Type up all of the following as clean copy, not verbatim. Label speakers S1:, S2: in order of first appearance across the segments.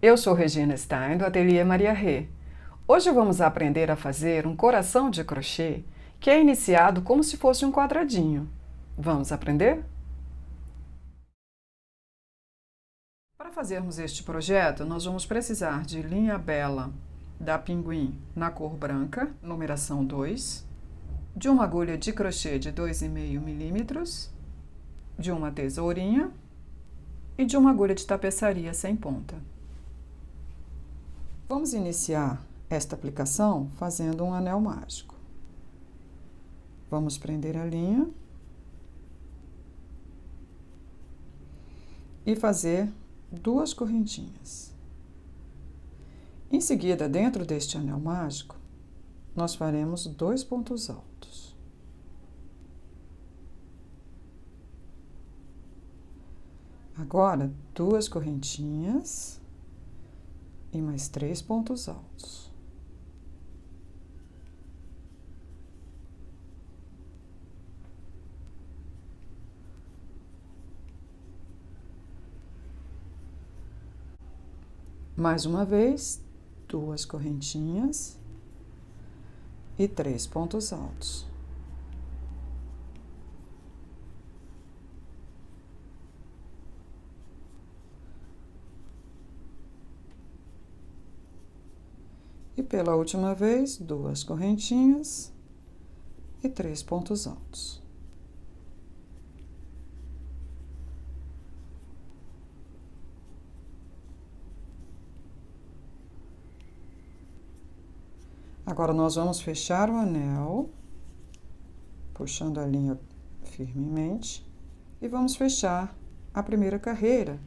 S1: Eu sou Regina Stein, do Ateliê Maria Rê. Hoje vamos aprender a fazer um coração de crochê que é iniciado como se fosse um quadradinho. Vamos aprender? Para fazermos este projeto, nós vamos precisar de linha bela da Pinguim na cor branca, numeração 2, de uma agulha de crochê de 2,5 milímetros, de uma tesourinha e de uma agulha de tapeçaria sem ponta. Vamos iniciar esta aplicação fazendo um anel mágico. Vamos prender a linha e fazer 2 correntinhas. Em seguida, dentro deste anel mágico, nós faremos 2 pontos altos. Agora, 2 correntinhas e mais 3 pontos altos. Mais uma vez, 2 correntinhas e 3 pontos altos. E pela última vez, 2 correntinhas e 3 pontos altos. Agora, nós vamos fechar o anel, puxando a linha firmemente, e vamos fechar a primeira carreira,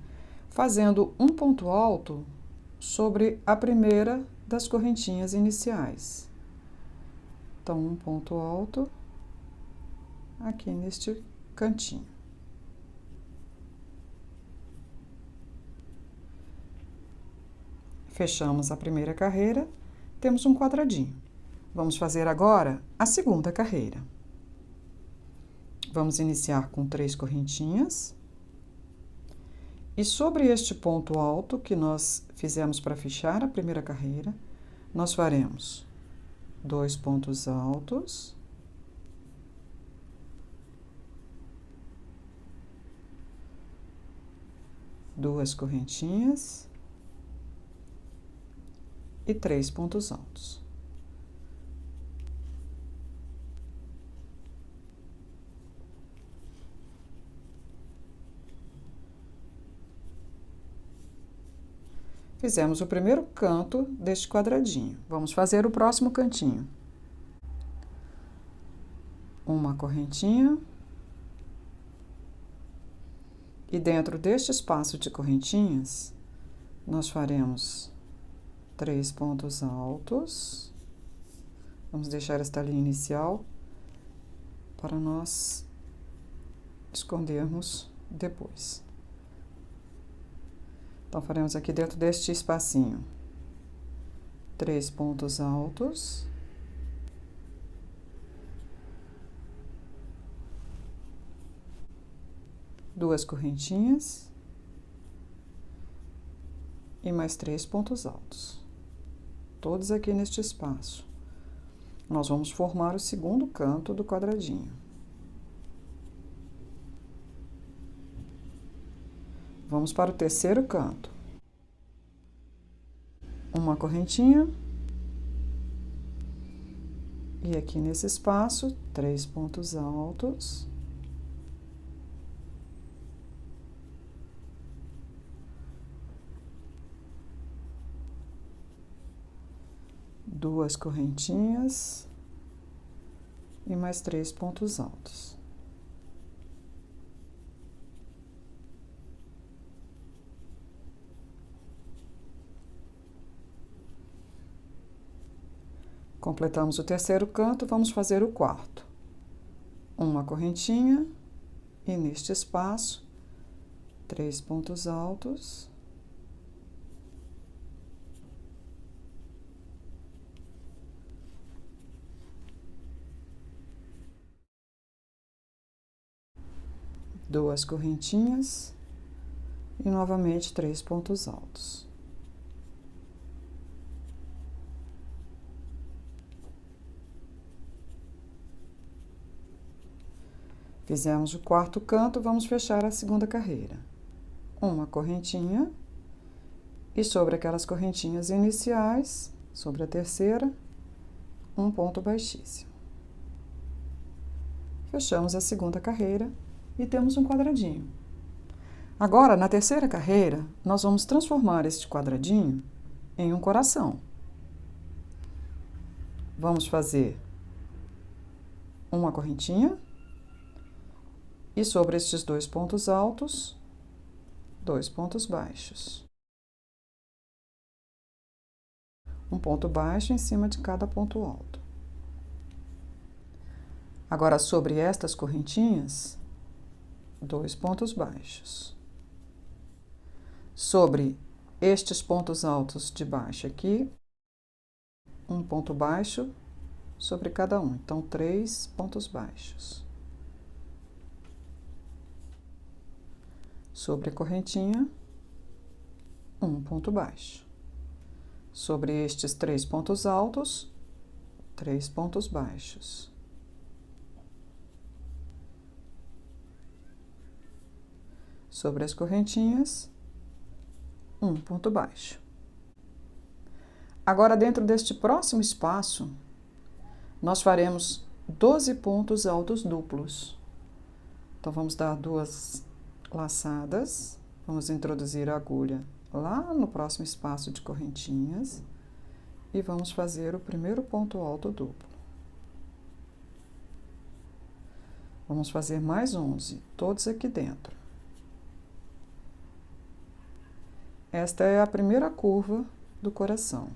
S1: fazendo um ponto alto sobre a primeira das correntinhas iniciais. Então, um ponto alto aqui neste cantinho. Fechamos a primeira carreira, temos um quadradinho. Vamos fazer agora a segunda carreira. Vamos iniciar com 3 correntinhas. E sobre este ponto alto que nós fizemos para fechar a primeira carreira, nós faremos 2 pontos altos. Duas correntinhas e 3 pontos altos. Fizemos o primeiro canto deste quadradinho. Vamos fazer o próximo cantinho. Uma correntinha. E dentro deste espaço de correntinhas, nós faremos 3 pontos altos. Vamos deixar esta linha inicial para nós escondermos depois. Então, faremos aqui dentro deste espacinho 3 pontos altos. Duas correntinhas e mais 3 pontos altos. Todos aqui neste espaço. Nós vamos formar o segundo canto do quadradinho. Vamos para o terceiro canto. Uma correntinha. E aqui nesse espaço, 3 pontos altos. Duas correntinhas e mais 3 pontos altos. Completamos o terceiro canto, vamos fazer o quarto. Uma correntinha e neste espaço, 3 pontos altos. Duas correntinhas e novamente 3 pontos altos. Fizemos o quarto canto, vamos fechar a segunda carreira. Uma correntinha e sobre aquelas correntinhas iniciais, sobre a terceira, um ponto baixíssimo. Fechamos a segunda carreira e temos um quadradinho. Agora, na terceira carreira, nós vamos transformar este quadradinho em um coração. Vamos fazer uma correntinha e sobre estes dois pontos altos, dois pontos baixos. Um ponto baixo em cima de cada ponto alto. Agora, sobre estas correntinhas, dois pontos baixos. Sobre estes pontos altos de baixo aqui, um ponto baixo sobre cada um. Então, 3 pontos baixos. Sobre a correntinha, um ponto baixo. Sobre estes 3 pontos altos, 3 pontos baixos. Sobre as correntinhas, um ponto baixo. Agora, dentro deste próximo espaço, nós faremos 12 pontos altos duplos. Então, vamos dar 2 laçadas, vamos introduzir a agulha lá no próximo espaço de correntinhas e vamos fazer o primeiro ponto alto duplo. Vamos fazer mais 11, todos aqui dentro. Esta é a primeira curva do coração.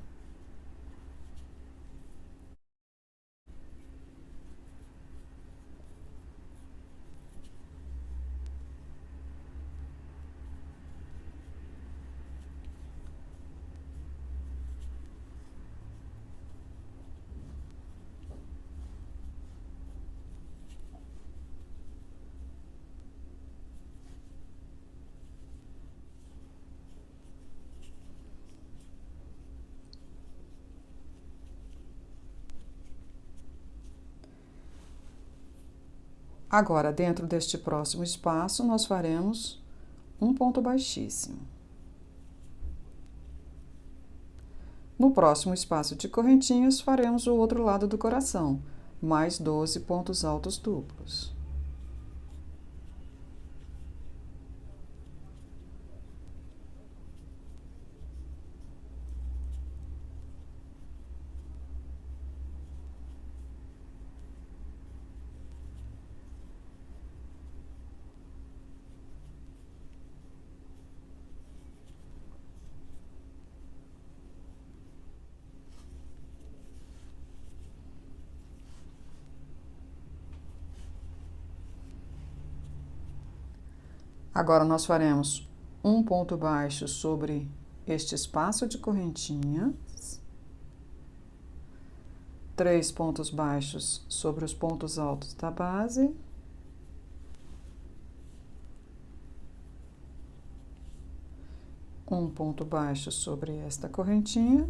S1: Agora, dentro deste próximo espaço, nós faremos um ponto baixíssimo. No próximo espaço de correntinhas, faremos o outro lado do coração, mais 12 pontos altos duplos. Agora, nós faremos um ponto baixo sobre este espaço de correntinhas, 3 pontos baixos sobre os pontos altos da base, um ponto baixo sobre esta correntinha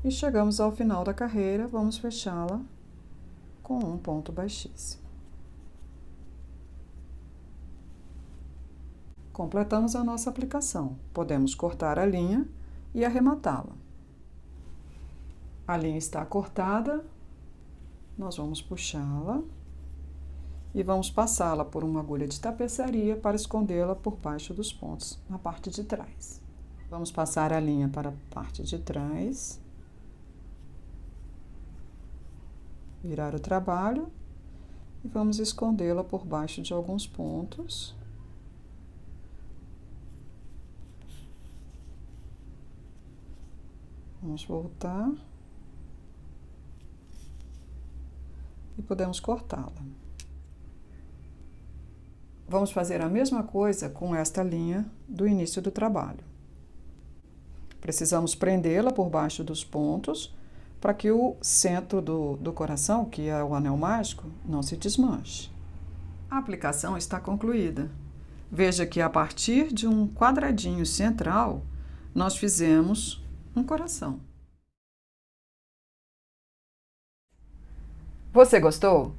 S1: e chegamos ao final da carreira, vamos fechá-la com um ponto baixíssimo. Completamos a nossa aplicação. Podemos cortar a linha e arrematá-la. A linha está cortada, nós vamos puxá-la e vamos passá-la por uma agulha de tapeçaria para escondê-la por baixo dos pontos, na parte de trás. Vamos passar a linha para a parte de trás, virar o trabalho e vamos escondê-la por baixo de alguns pontos. Vamos voltar e podemos cortá-la. Vamos fazer a mesma coisa com esta linha do início do trabalho. Precisamos prendê-la por baixo dos pontos para que o centro do coração, que é o anel mágico, não se desmanche. A aplicação está concluída. Veja que a partir de um quadradinho central, nós fizemos um coração. Você gostou?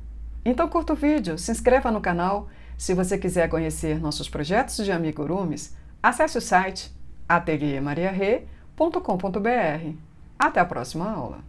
S1: Então curta o vídeo, se inscreva no canal. Se você quiser conhecer nossos projetos de amigurumis, acesse o site ateliêmariarê.com.br. Até a próxima aula!